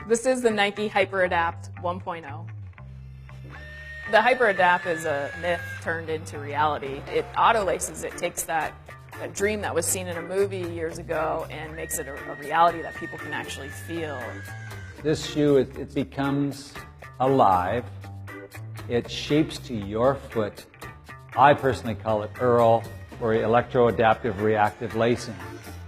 This is the Nike HyperAdapt 1.0. The HyperAdapt is a myth turned into reality. It auto-laces, it takes that dream that was seen in a movie years ago and makes it a reality that people can actually feel. This shoe, it becomes alive. It shapes to your foot. I personally call it EARL, or electro-adaptive reactive lacing.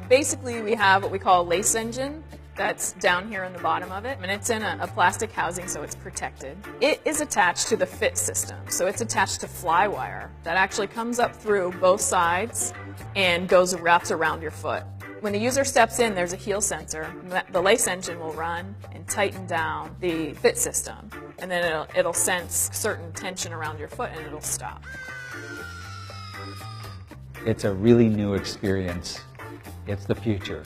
Basically, we have what we call a lace engine that's down here in the bottom of it, and it's in a plastic housing, so it's protected. It is attached to the fit system, so it's attached to fly wire that actually comes up through both sides and wraps around your foot. When the user steps in, there's a heel sensor. The lace engine will run and tighten down the fit system, and then it'll sense certain tension around your foot and it'll stop. It's a really new experience. It's the future.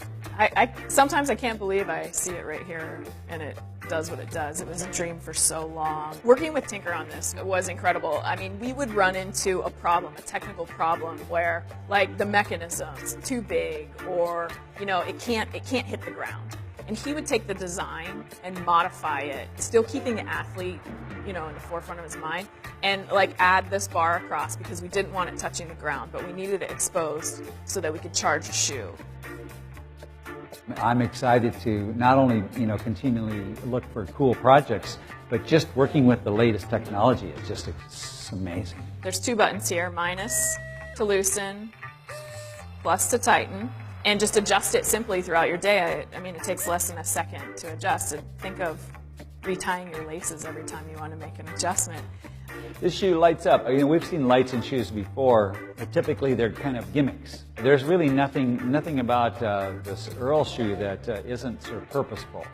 Sometimes I can't believe I see it right here and it does what it does. It was a dream for so long. Working with Tinker on this was incredible. I mean, we would run into a problem, a technical problem where like the mechanism's too big or, you know, it can't hit the ground. And he would take the design and modify it, still keeping the athlete, you know, in the forefront of his mind, and like add this bar across because we didn't want it touching the ground, but we needed it exposed so that we could charge a shoe. I'm excited to not only, you know, continually look for cool projects, but just working with the latest technology is just it's amazing. There's two buttons here, minus to loosen, plus to tighten, and just adjust it simply throughout your day. I mean, it takes less than a second to adjust. And think of retying your laces every time you want to make an adjustment. This shoe lights up. You know, we've seen lights in shoes before, but typically they're kind of gimmicks. There's really nothing about this EARL shoe that isn't sort of purposeful.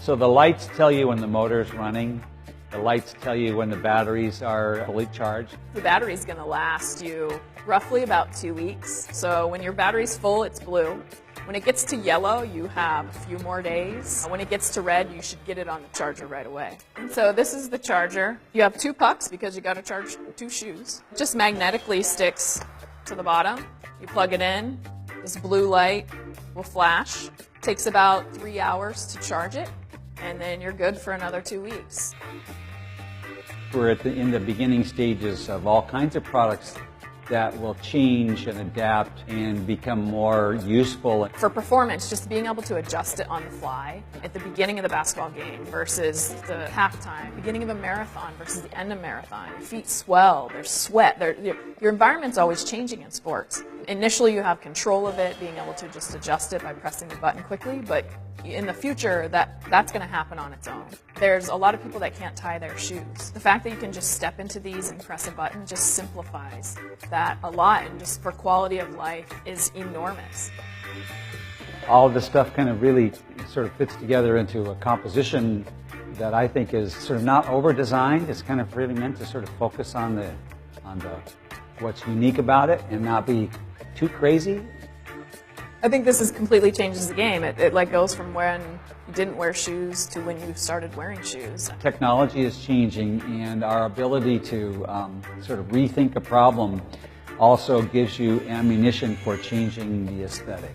So the lights tell you when the motor's running. The lights tell you when the batteries are fully charged. The battery's going to last you roughly about 2 weeks. So when your battery's full, it's blue. When it gets to yellow, you have a few more days. When it gets to red, you should get it on the charger right away. And so this is the charger. You have 2 pucks because you got to charge 2 shoes. It just magnetically sticks to the bottom. You plug it in. This blue light will flash. It takes about 3 hours to charge it, and then you're good for another 2 weeks. We're in the beginning stages of all kinds of products that will change and adapt and become more useful. For performance, just being able to adjust it on the fly at the beginning of the basketball game versus the halftime, beginning of a marathon versus the end of marathon. Your feet swell, there's sweat. Your environment's always changing in sports. Initially, you have control of it, being able to just adjust it by pressing the button quickly, but in the future, that's going to happen on its own. There's a lot of people that can't tie their shoes. The fact that you can just step into these and press a button just simplifies that a lot, and just for quality of life is enormous. All of this stuff kind of really sort of fits together into a composition that I think is sort of not over-designed. It's kind of really meant to sort of focus on the what's unique about it and not be too crazy. I think this completely changes the game. It like goes from when you didn't wear shoes to when you started wearing shoes. Technology is changing, and our ability to sort of rethink a problem also gives you ammunition for changing the aesthetic.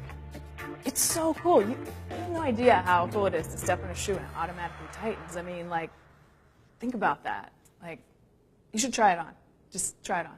It's so cool. You have no idea how cool it is to step in a shoe and it automatically tightens. I mean, like, think about that. Like, you should try it on. Just try it on.